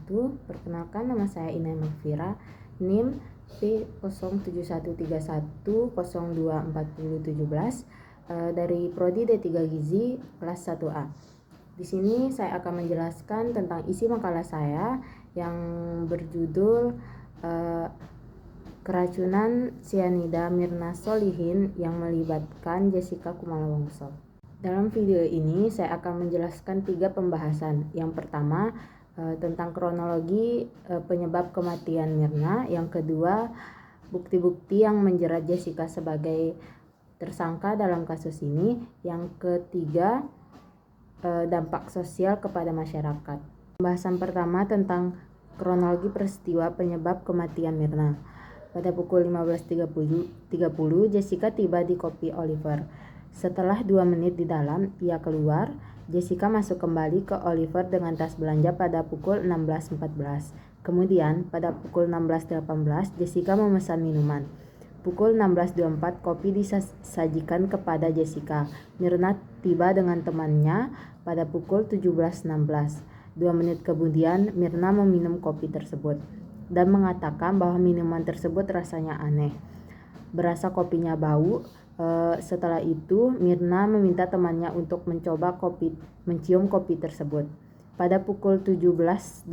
wabarakatuh. Perkenalkan, nama saya Inai Magfira, NIM P0731024017 dari Prodi D3 Gizi kelas 1A. Di sini saya akan menjelaskan tentang isi makalah saya yang berjudul keracunan cyanida Mirna Solihin yang melibatkan Jessica Kumala Wongso. Dalam video ini saya akan menjelaskan 3 pembahasan. Yang pertama tentang kronologi penyebab kematian Mirna. Yang kedua, bukti-bukti yang menjerat Jessica sebagai tersangka dalam kasus ini. Yang ketiga, dampak sosial kepada masyarakat. Pembahasan pertama tentang kronologi peristiwa penyebab kematian Mirna. Pada pukul 15.30 Jessica tiba di Kopi Oliver. Setelah 2 menit di dalam, ia keluar. Jessica masuk kembali ke Oliver dengan tas belanja pada pukul 16.14. Kemudian, pada pukul 16.18, Jessica memesan minuman. Pukul 16.24, kopi disajikan kepada Jessica. Mirna tiba dengan temannya pada pukul 17.16. 2 menit kemudian, Mirna meminum kopi tersebut dan mengatakan bahwa minuman tersebut rasanya aneh. Berasa kopinya bau. Setelah itu, Mirna meminta temannya untuk mencium kopi tersebut. Pada pukul 17.24,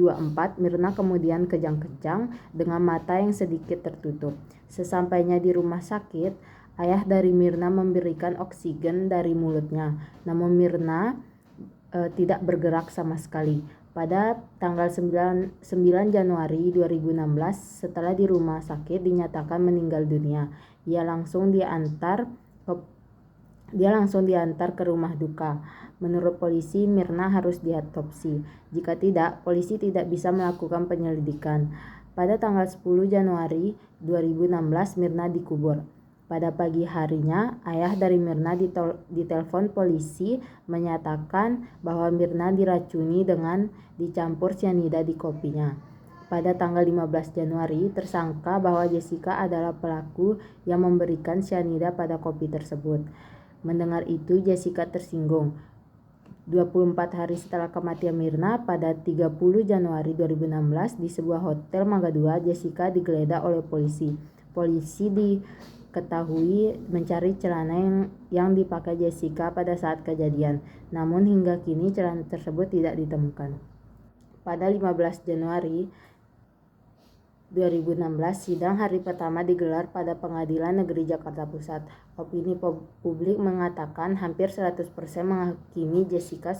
Mirna kemudian kejang-kejang dengan mata yang sedikit tertutup. Sesampainya di rumah sakit, ayah dari Mirna memberikan oksigen dari mulutnya. Namun Mirna tidak bergerak sama sekali. Pada tanggal 9 Januari 2016, setelah di rumah sakit dinyatakan meninggal dunia, dia langsung diantar ke rumah duka. Menurut polisi, Mirna harus diotopsi. Jika tidak, polisi tidak bisa melakukan penyelidikan. Pada tanggal 10 Januari 2016, Mirna dikubur. Pada pagi harinya, ayah dari Mirna ditelepon polisi menyatakan bahwa Mirna diracuni dengan dicampur cyanida di kopinya. Pada tanggal 15 Januari, tersangka bahwa Jessica adalah pelaku yang memberikan cyanida pada kopi tersebut. Mendengar itu, Jessica tersinggung. 24 hari setelah kematian Mirna, pada 30 Januari 2016, di sebuah hotel Mangga 2, Jessica digeledah oleh polisi. Polisi diketahui mencari celana yang dipakai Jessica pada saat kejadian. Namun hingga kini celana tersebut tidak ditemukan. Pada 15 Januari 2016, sidang hari pertama digelar pada Pengadilan Negeri Jakarta Pusat. Opini publik mengatakan hampir 100% menghakimi Jessica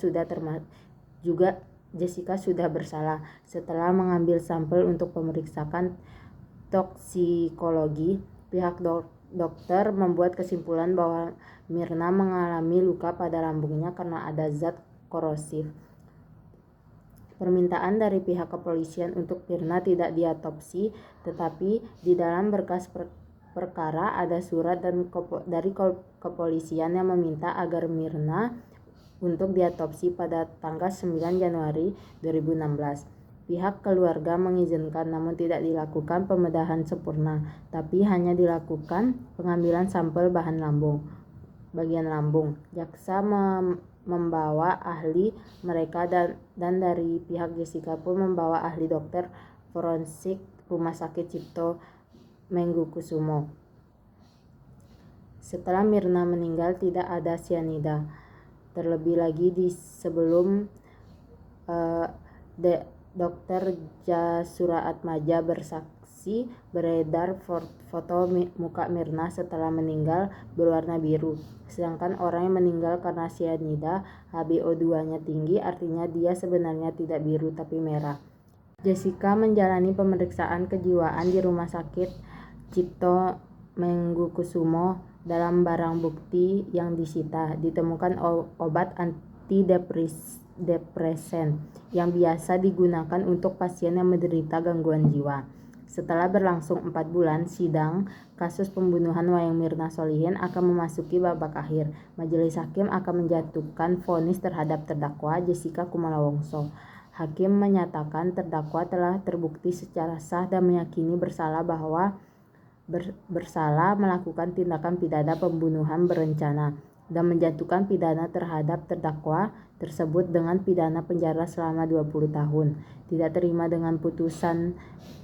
sudah bersalah. Setelah mengambil sampel untuk pemeriksaan toksikologi, pihak dokter membuat kesimpulan bahwa Mirna mengalami luka pada lambungnya karena ada zat korosif. Permintaan dari pihak kepolisian untuk Mirna tidak diotopsi, tetapi di dalam berkas perkara ada surat dari kepolisian yang meminta agar Mirna untuk diotopsi pada tanggal 9 Januari 2016. Pihak keluarga mengizinkan, namun tidak dilakukan pembedahan sempurna, tapi hanya dilakukan pengambilan sampel bagian lambung. Jaksa membawa ahli mereka dan dari pihak Jessica pun membawa ahli dokter forensik Rumah Sakit Cipto Mangunkusumo. Setelah Mirna meninggal tidak ada cyanida. Terlebih lagi sebelum Dr. Jasura Atmaja bersaksi, beredar foto muka Mirna setelah meninggal berwarna biru. Sedangkan orang yang meninggal karena cyanida, HbO2-nya tinggi, artinya dia sebenarnya tidak biru tapi merah. Jessica menjalani pemeriksaan kejiwaan di Rumah Sakit Cipto Mangunkusumo. Dalam barang bukti yang disita ditemukan obat antidepresan yang biasa digunakan untuk pasien yang menderita gangguan jiwa. Setelah berlangsung 4 bulan, sidang kasus pembunuhan Wayang Mirna Solihin akan memasuki babak akhir. Majelis hakim akan menjatuhkan vonis terhadap terdakwa Jessica Kumala Wongso. Hakim menyatakan terdakwa telah terbukti secara sah dan meyakini bersalah melakukan tindakan pidana pembunuhan berencana. dan menjatuhkan pidana terhadap terdakwa tersebut dengan pidana penjara selama 20 tahun. Tidak terima dengan putusan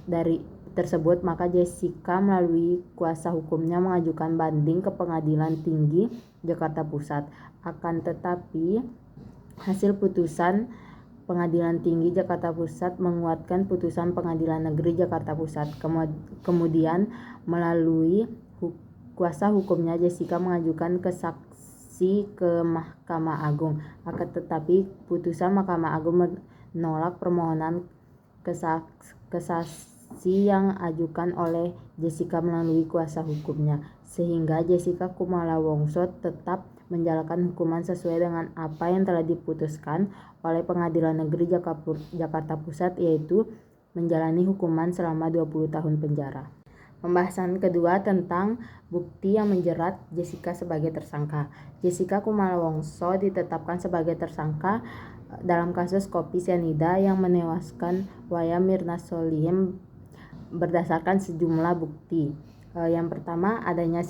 dari tersebut, maka Jessica melalui kuasa hukumnya mengajukan banding ke Pengadilan Tinggi Jakarta Pusat. Akan tetapi, hasil putusan Pengadilan Tinggi Jakarta Pusat menguatkan putusan Pengadilan Negeri Jakarta Pusat. Kemudian melalui kuasa hukumnya, Jessica mengajukan kasasi ke Mahkamah Agung. Akan tetapi putusan Mahkamah Agung menolak permohonan kasasi yang ajukan oleh Jessica melalui kuasa hukumnya, sehingga Jessica Kumala Wongso tetap menjalankan hukuman sesuai dengan apa yang telah diputuskan oleh Pengadilan Negeri Jakarta Pusat, yaitu menjalani hukuman selama 20 tahun penjara. Pembahasan kedua tentang bukti yang menjerat Jessica sebagai tersangka. Jessica Kumala Wongso ditetapkan sebagai tersangka dalam kasus kopi sianida yang menewaskan Wayan Mirna Solihin berdasarkan sejumlah bukti. Yang pertama, adanya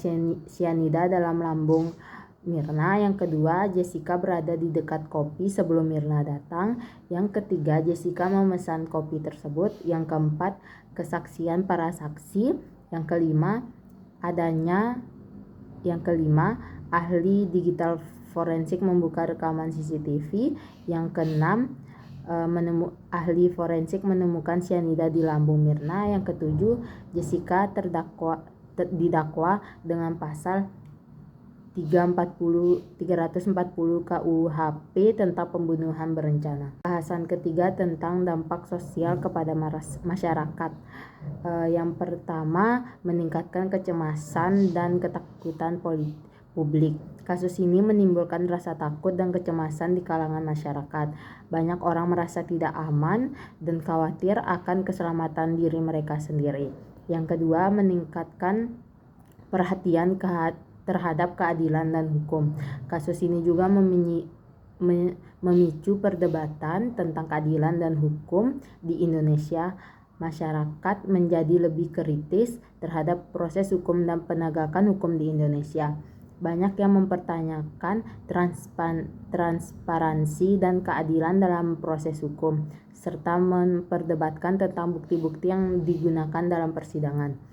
sianida dalam lambung Mirna. Yang kedua, Jessica berada di dekat kopi sebelum Mirna datang. Yang ketiga, Jessica memesan kopi tersebut. Yang keempat, kesaksian para saksi. Yang kelima, ahli digital forensik membuka rekaman CCTV. Yang keenam, ahli forensik menemukan sianida di lambung Mirna. Yang ketujuh, Jessica didakwa dengan pasal 340 KUHP tentang pembunuhan berencana. Bahasan ketiga tentang dampak sosial kepada masyarakat. Yang pertama, meningkatkan kecemasan dan ketakutan publik. Kasus ini menimbulkan rasa takut dan kecemasan di kalangan masyarakat. Banyak orang merasa tidak aman dan khawatir akan keselamatan diri mereka sendiri. Yang kedua, meningkatkan perhatian terhadap keadilan dan hukum. Kasus ini juga memicu perdebatan tentang keadilan dan hukum di Indonesia. Masyarakat menjadi lebih kritis terhadap proses hukum dan penegakan hukum di Indonesia. Banyak yang mempertanyakan transparansi dan keadilan dalam proses hukum, serta memperdebatkan tentang bukti-bukti yang digunakan dalam persidangan.